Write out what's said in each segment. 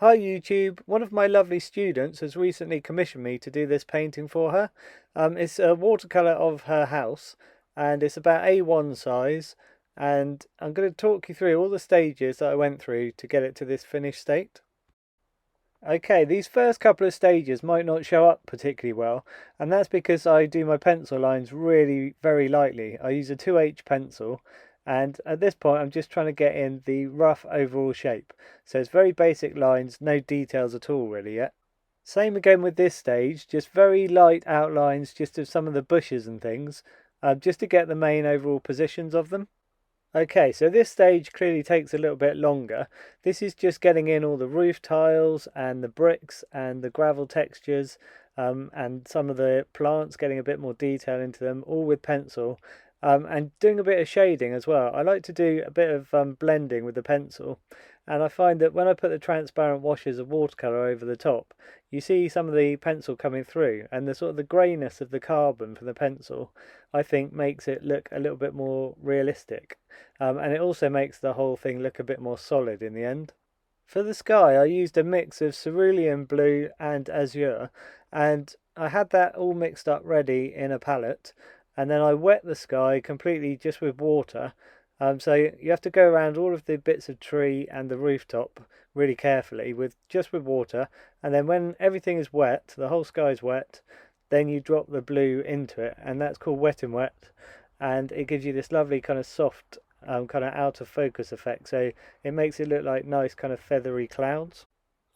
Hi YouTube, one of my lovely students has recently commissioned me to do this painting for her. It's a watercolour of her house and it's about A1 size, and I'm going to talk you through all the stages that I went through to get it to this finished state. Okay, these first couple of stages might not show up particularly well, and that's because I do my pencil lines really very lightly. I use a 2H pencil, and at this point I'm just trying to get in the rough overall shape. So it's very basic lines, no details at all really yet. Same again with this stage, just very light outlines just of some of the bushes and things, just to get the main overall positions of them. Okay, so this stage clearly takes a little bit longer. This is just getting in all the roof tiles and the bricks and the gravel textures, and some of the plants, getting a bit more detail into them, all with pencil, and doing a bit of shading as well. I like to do a bit of blending with the pencil, and I find that when I put the transparent washes of watercolour over the top, you see some of the pencil coming through, and the sort of the greyness of the carbon from the pencil, I think, makes it look a little bit more realistic. And it also makes the whole thing look a bit more solid in the end. For the sky, I used a mix of cerulean blue and azure, and I had that all mixed up ready in a palette, and then I wet the sky completely just with water. So you have to go around all of the bits of tree and the rooftop really carefully with water, and then when everything is wet, the whole sky is wet, then you drop the blue into it, and that's called wet and wet, and it gives you this lovely kind of soft kind of out of focus effect, so it makes it look like nice kind of feathery clouds.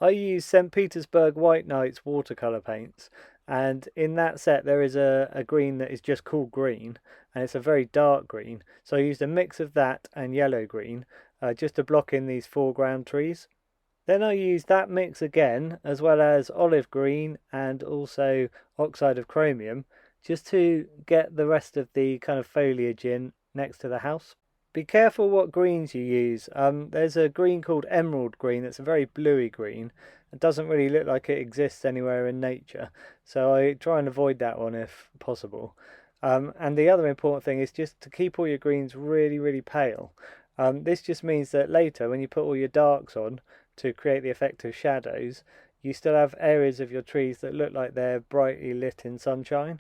I use St. Petersburg White Nights watercolour paints, and in that set there is a green that is just called green, and it's a very dark green, so I used a mix of that and yellow green, just to block in these foreground trees. Then I used that mix again, as well as olive green and also oxide of chromium, just to get the rest of the kind of foliage in next to the house. Be careful what greens you use. There's a green called emerald green that's a very bluey green. It doesn't really look like it exists anywhere in nature, so I try and avoid that one if possible. And the other important thing is just to keep all your greens really, really pale. This just means that later, when you put all your darks on to create the effect of shadows, you still have areas of your trees that look like they're brightly lit in sunshine.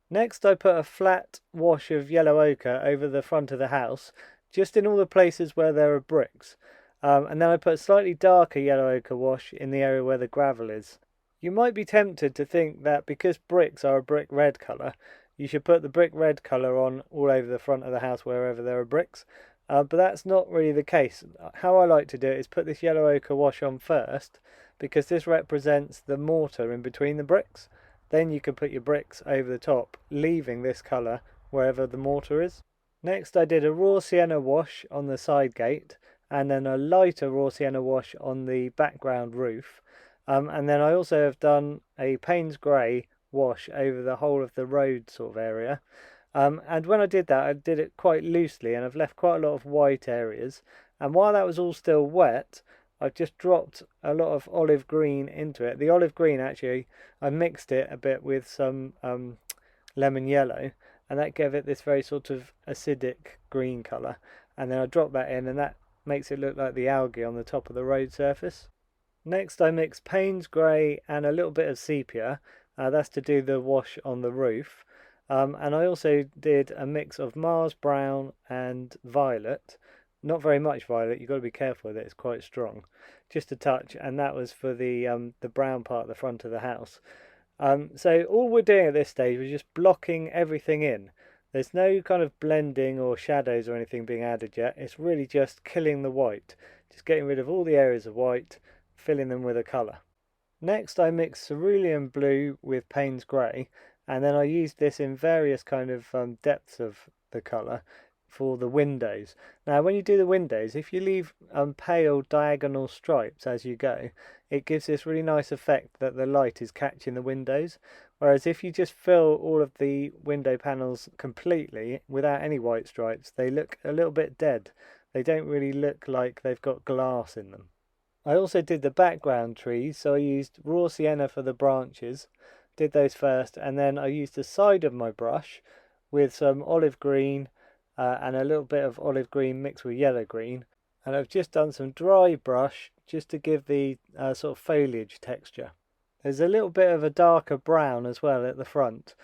Next, I put a flat wash of yellow ochre over the front of the house, just in all the places where there are bricks. And then I put a slightly darker yellow ochre wash in the area where the gravel is. You might be tempted to think that because bricks are a brick red colour, you should put the brick red colour on all over the front of the house wherever there are bricks. But that's not really the case. How I like to do it is put this yellow ochre wash on first, because this represents the mortar in between the bricks. Then you can put your bricks over the top, leaving this colour wherever the mortar is. Next I did a raw sienna wash on the side gate, and then a lighter raw sienna wash on the background roof. And then I also have done a Payne's grey wash over the whole of the road sort of area. And when I did that, I did it quite loosely, and I've left quite a lot of white areas. And while that was all still wet, I've just dropped a lot of olive green into it. The olive green, actually, I mixed it a bit with some lemon yellow, and that gave it this very sort of acidic green colour. And then I dropped that in, and that makes it look like the algae on the top of the road surface. Next I mixed Payne's grey and a little bit of sepia. That's to do the wash on the roof. And I also did a mix of Mars brown and violet. Not very much violet, you've got to be careful with it, it's quite strong. Just a touch, and that was for the brown part at the front of the house. So all we're doing at this stage was just blocking everything in. There's no kind of blending or shadows or anything being added yet. It's really just killing the white. Just getting rid of all the areas of white, filling them with a colour. Next I mixed cerulean blue with Payne's grey, and then I used this in various kind of depths of the colour for the windows. Now when you do the windows, if you leave pale diagonal stripes as you go, it gives this really nice effect that the light is catching the windows. Whereas if you just fill all of the window panels completely without any white stripes, they look a little bit dead. They don't really look like they've got glass in them. I also did the background trees, so I used raw sienna for the branches, did those first, and then I used the side of my brush with some olive green and a little bit of olive green mixed with yellow green, and I've just done some dry brush just to give the sort of foliage texture. There's a little bit of a darker brown as well at the front,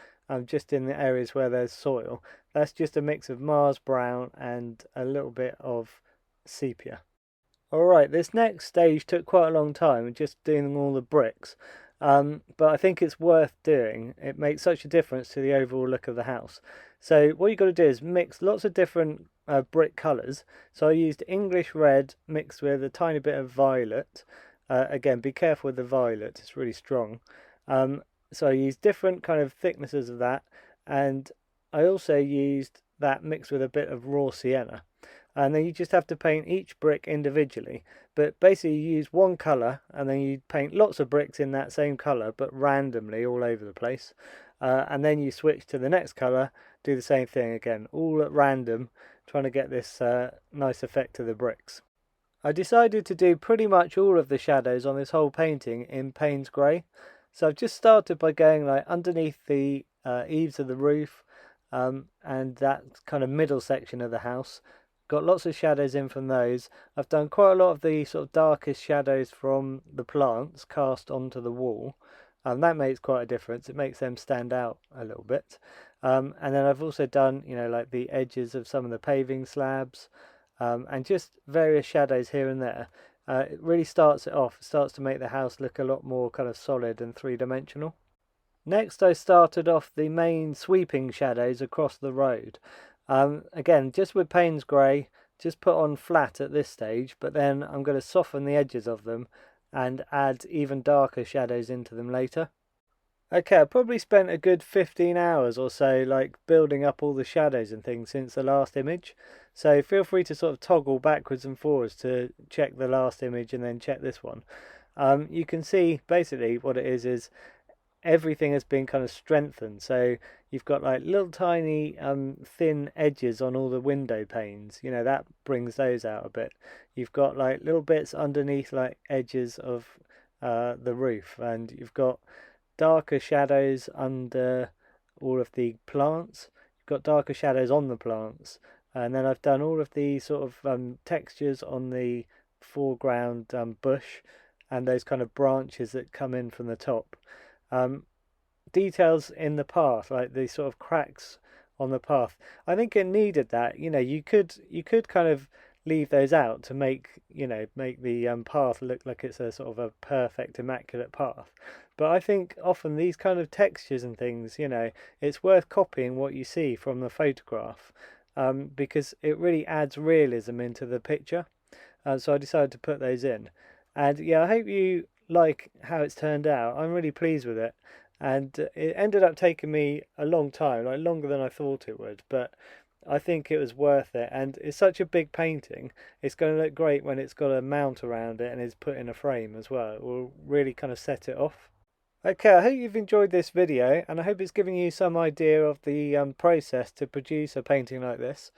just in the areas where there's soil. That's just a mix of Mars brown and a little bit of sepia. Alright, this next stage took quite a long time, just doing all the bricks. But I think it's worth doing. It makes such a difference to the overall look of the house. So what you've got to do is mix lots of different brick colours. So I used English red mixed with a tiny bit of violet. Again, be careful with the violet, it's really strong. So I used different kind of thicknesses of that, and I also used that mixed with a bit of raw sienna. And then you just have to paint each brick individually, but basically you use one colour and then you paint lots of bricks in that same colour but randomly all over the place, and then you switch to the next colour, do the same thing again, all at random, trying to get this nice effect to the bricks. I decided to do pretty much all of the shadows on this whole painting in Payne's Grey. So I've just started by going like underneath the eaves of the roof, and that kind of middle section of the house. Got lots of shadows in from those. I've done quite a lot of the sort of darkest shadows from the plants cast onto the wall, and that makes quite a difference. It makes them stand out a little bit. And then I've also done, you know, like the edges of some of the paving slabs, and just various shadows here and there. It really starts it off, starts to make the house look a lot more kind of solid and three-dimensional. Next I started off the main sweeping shadows across the road. Again, just with Payne's Grey, just put on flat at this stage, but then I'm going to soften the edges of them and add even darker shadows into them later. Okay, I probably spent a good 15 hours or so like building up all the shadows and things since the last image. So feel free to sort of toggle backwards and forwards to check the last image and then check this one. You can see basically what it is everything has been kind of strengthened. So you've got like little tiny thin edges on all the window panes. You know, that brings those out a bit. You've got like little bits underneath like edges of the roof, and you've got darker shadows under all of the plants. You've got darker shadows on the plants, and then I've done all of the sort of textures on the foreground bush and those kind of branches that come in from the top. Details in the path, like the sort of cracks on the path, I think it needed that. You know, you could kind of leave those out to make, you know, make the path look like it's a sort of a perfect immaculate path, but I think often these kind of textures and things, you know, it's worth copying what you see from the photograph, because it really adds realism into the picture. So I decided to put those in, and yeah, I hope you like how it's turned out. I'm really pleased with it, and it ended up taking me a long time, like longer than I thought it would, but I think it was worth it. And it's such a big painting, it's going to look great when it's got a mount around it and is put in a frame as well. It will really kind of set it off. Okay, I hope you've enjoyed this video, and I hope it's giving you some idea of the process to produce a painting like this.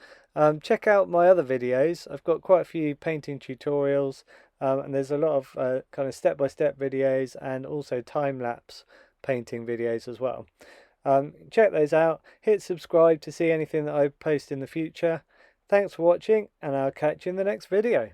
Check out my other videos. I've got quite a few painting tutorials, and there's a lot of kind of step-by-step videos and also time-lapse painting videos as well. Check those out. Hit subscribe to see anything that I post in the future. Thanks for watching, and I'll catch you in the next video.